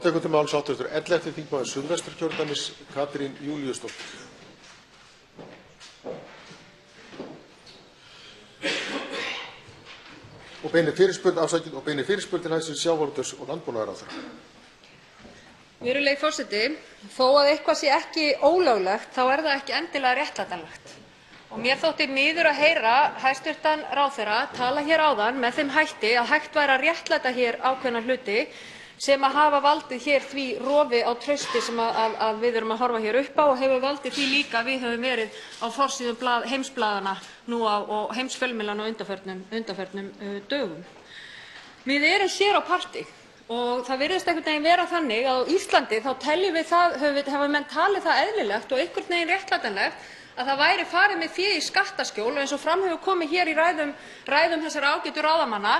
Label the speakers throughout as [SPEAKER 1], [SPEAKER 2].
[SPEAKER 1] tekur til máls hv. 11. þingmaður Suðvesturkjördæmis, Katrín Júlíusdóttir. Og beinir fyrirspurn til hæstv. sjávarútvegs- og landbúnaðarráðherra.
[SPEAKER 2] Virðulegi forseti, þó að eitthvað sé ekki ólöglegt þá það ekki endilega réttlætanlegt. Og mér þótti miður að heyra hæstv. ráðherra tala hér áðan með þeim hætti að hægt væri að réttlæta hér ákveðna hluti sem hafa valdið hér því rofi á trausti sem við erum að horfa hér upp á og hefur valdið því líka að við höfum verið á forsíðum heimsblaðanna og heimsfjölmiðlanna á undanförnum dögum. Við erum sér á parti og það virðist einhvern veginn vera þannig að á Íslandi þá teljum við það, hafa menn talið það eðlilegt og einhvern veginn réttlætanlegt að það væri farið með fé í skattaskjól, eins og fram hefur komið hér í ræðum þessara ágætu ráðamanna,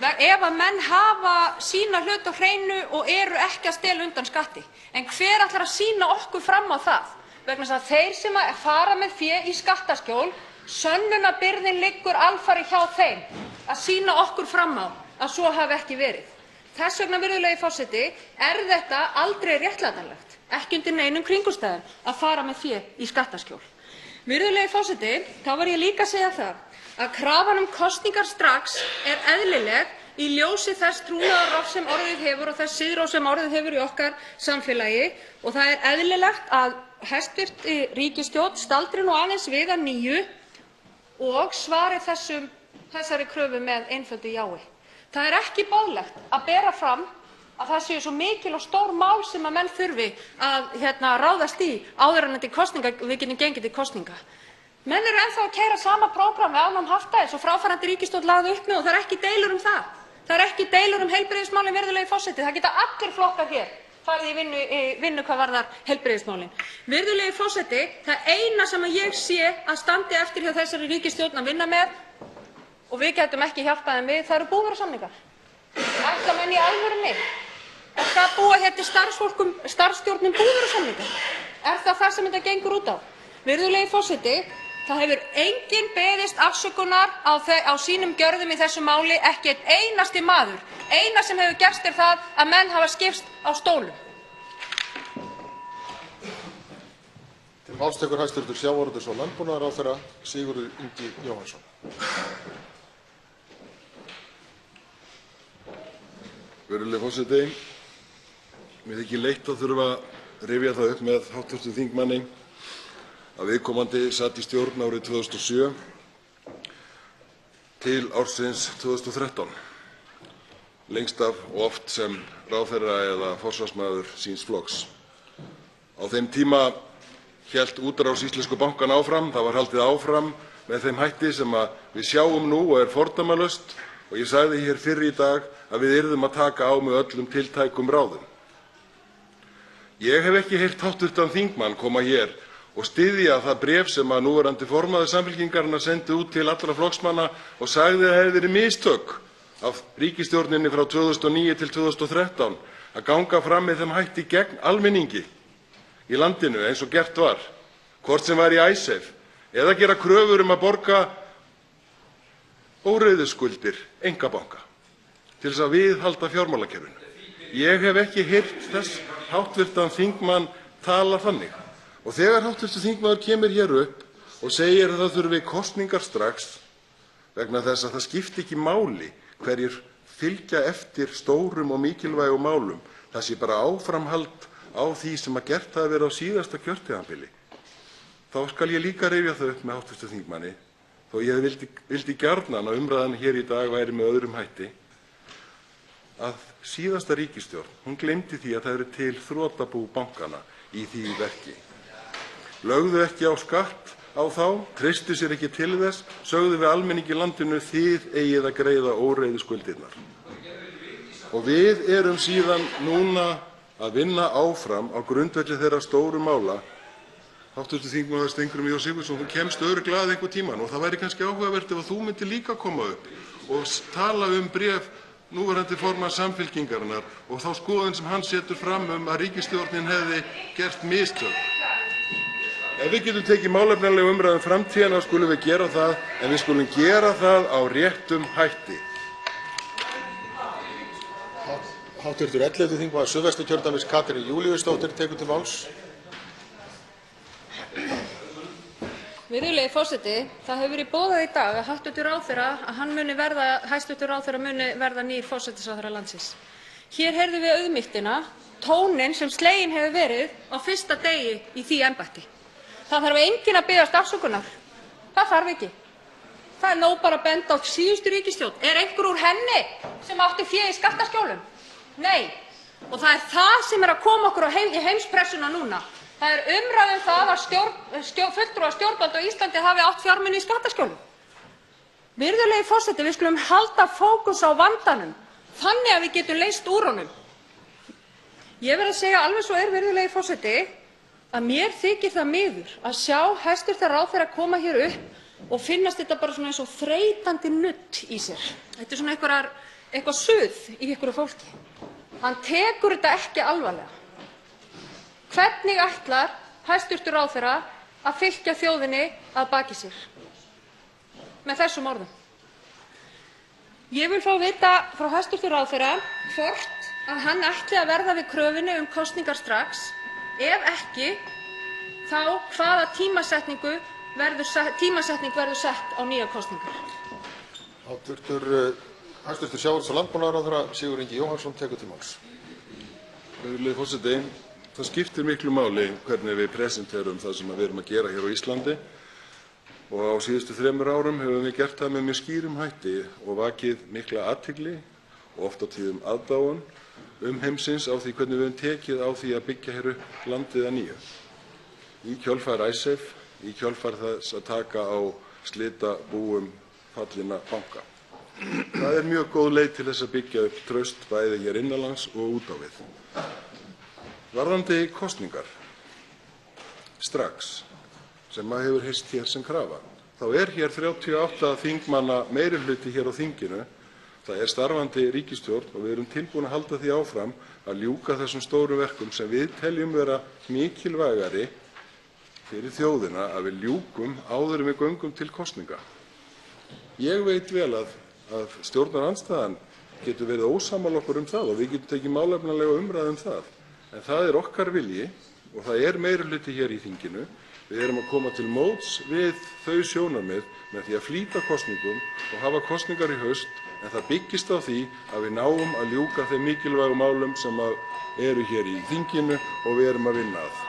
[SPEAKER 2] ef að menn hafa sína hlut á hreinu og eru ekki að stela undan skatti. En hver ætlar að sýna okkur fram á það? Vegna þess að þeir sem fara með fé í skattaskjól, sönnunarbyrðin liggur alfarið hjá þeim að sýna okkur fram á að svo hafi ekki verið. Þess vegna, virðulegi forseti, þetta aldrei réttlætanlegt, ekki undir neinum kringumstæðum að fara með fé í skattaskjól. Virðulegi forseti, þá var ég líka að segja það að krafan kosningar strax eðlileg í ljósi þess trúnaðarrofs sem orðið hefur og þess siðrófs sem orðið hefur í okkar samfélagi og það eðlilegt að hæstv. ríkisstjórn staldri nú aðeins við að nýju og svari þessari kröfu með einföldu jái. Það ekki boðlegt að bera fram að það séu svo mikil og stór mál sem að menn þurfi að ráðast í áður en við getum gengið til kosninga. Menn eru ennþá að keyra sama prógramm við afnám hafta eins og fráfarandi ríkisstjórn lagði upp með og það ekki deilur um það. Það ekki deilur um heilbrigðismálin, virðulegi forseti. Það geta allir flokkar hér farið í vinnu hvað varðar heilbrigðismálin. Virðulegi forseti, það eina sem ég sé að standi eftir hjá þessari ríkisstjórn að vinna með og við gætum ekki hjálpað þeim við, það eru búvörusamningar. Ætla menn í alvörunni að búa hér til starfsstjórnum búvörusamningar? Það sem þetta gengur út á? Virðulegi forseti, það hefur enginn beðist afsökunar á sínum gjörðum í þessu máli, ekki einn einasti maður. Eina sem hefur gerst það að menn hafa skipst á stólum.
[SPEAKER 1] Til máls tekur hæstv. sjávarútvegs- og landbúnaðarráðherra Sigurður Ingi Jóhannsson.
[SPEAKER 3] Virðulegi forseti, mér þykir leitt að þurfa að rifja það upp með hv. þingmanni að viðkomandi sat í stjórn árið 2007 til ársins 2013, lengst af og oft sem ráðherra eða forsvarsmaður síns flokks. Á þeim tíma hélt útrás íslensku bankanna áfram. Það var haldið áfram með þeim hætti sem við sjáum nú og fordæmalaust og ég sagði hér fyrr í dag að við yrðum að taka á með öllum tiltækum ráðum. Ég hef ekki heyrt hv. þingmann koma hér og styðja það bréf sem núverandi formaður Samfylkingarinnar sendi út til allra flokksmanna og sagði að hefði verið mistök af ríkisstjórninni frá 2009 til 2013 að ganga fram með þeim hætti gegn almenningi í landinu eins og gert var, hvort sem var í Icesave eða gera kröfur að borga óreiðuskuldir einkabanka til þess að viðhalda fjármálakerfinu. Ég hef ekki heyrt þess hv. þingmann tala þannig. Og þegar hv. þingmaður kemur hér upp og segir að það þurfi kosningar strax vegna þess að það skipti ekki máli hverjir fylgja eftir stórum og mikilvægum málum, það sé bara áframhald á því sem gert hafi verið á síðasta kjörtímabili, þá skal ég líka rifja það upp með hv. þingmanni, þó ég vildi gjarnan að umræðan hér í dag væri með öðrum hætti, að síðasta ríkisstjórn, gleymdi því að það eru til þrotabú bankanna í því verki. Lögðu ekki á skatt á þá, treystu sér ekki til þess, sögðu við almenningi í landinu þið eigið að greiða óreiðuskuldirnar. Og við erum síðan núna að vinna áfram á grundvelli þeirra stóru mála. Hv. þingmaður Steingrímur J. Sigfússon, þú kemst örugglega að einhvern tímann og það væri kannski áhugavert ef þú myndir líka koma upp og tala bréf núverandi formanns Samfylkingarinnar og þá skoðun sem hann setur fram að ríkisstjórnin hefði gert mistök. Ef við getum tekið málefnalega umræðu framtíðina skulum við gera það, en við skulum gera það á réttum hætti.
[SPEAKER 1] Háttvirtur 11. þingmaður Suðvesturkjördæmis Katrín Júlíusdóttir tekur til máls.
[SPEAKER 2] Virðulegi forseti. Það hefur verið boðað í dag að hæstv. ráðherra muni verða nýr forsætisráðherra landsins. Hér heyrðum við auðmýktina, tóninn sem sleginn hefur verið á fyrsta degi í því embætti. Það þarf enginn að biðjast afsökunar. Það þarf ekki. Það er nóg bara að benda á síðustu ríkisstjórn. Er einhver úr henni sem átti fé í skattaskjólum? Nei. Og það er það sem er að koma okkur í heimspressuna núna. Það er umræða um það að fulltrúar stjórnvalda á Íslandi hafi átt fjármuni í skattaskjólum. Virðulegi forseti, við skulum halda fókus á vandanum þannig að við getum leyst úr honum. Ég verð að segja alveg svo virðulegi forseti, að mér þykir það miður að sjá hæstv. ráðherra koma hér upp og finnast þetta bara svona eins og þreytandi nudd í sér. Þetta er svona eitthvað suð í einhverju fólki. Hann tekur þetta ekki alvarlega. Hvernig ætlar hæstv. ráðherra að fylgja þjóðinni að baki sér með þessum orðum? Ég vil fá að vita frá hæstv. ráðherra hvort að hann ætli að verða við kröfunni um kosningar strax. Ef ekki, þá hvaða tímasetning verður sett á nýjar kosningar?
[SPEAKER 1] Hæstv. sjávarútvegs- og landbúnaðarráðherra Sigurður Ingi Jóhannsson tekur til máls.
[SPEAKER 3] Virðulegi forseti. Það skiptir miklu máli hvernig við presenterum það sem við erum að gera hér á Íslandi og á síðustu 3 árum höfum við gert það með mjög skýrum hætti og vakið mikla athygli og oft á tíðum aðdáun heimsins á því hvernig við höfum tekið á því að byggja hér upp landið að nýju. Í kjölfar Icesave, í kjölfar þess að taka á slitabúum fallinna banka. Það er mjög góð leið til þess að byggja upp traust bæði hér innanlands og út á við. Varðandi kosningar strax, sem maður hefur heyrt hér sem krafa, þá er hér 38 þingmanna meirihluti hér á þinginu. Það er starfandi ríkisstjórn og við erum tilbúin að halda því áfram að ljúka þessum stóru verkum sem við teljum vera mikilvægari fyrir þjóðina að við ljúkum áður en við göngum til kosninga. Ég veit vel að stjórnarandstaðan getur verið ósammála okkur það og við getum tekið málefnalega umræðu það. En það er okkar vilji og það er meirihluti hér í þinginu. Við erum að koma til móts við þau sjónarmið með því að flýta kosningum og hafa kosningar í haust, en það byggist á því að við náum að ljúka þeim mikilvægu málum sem eru hér í þinginu og við erum að vinna að.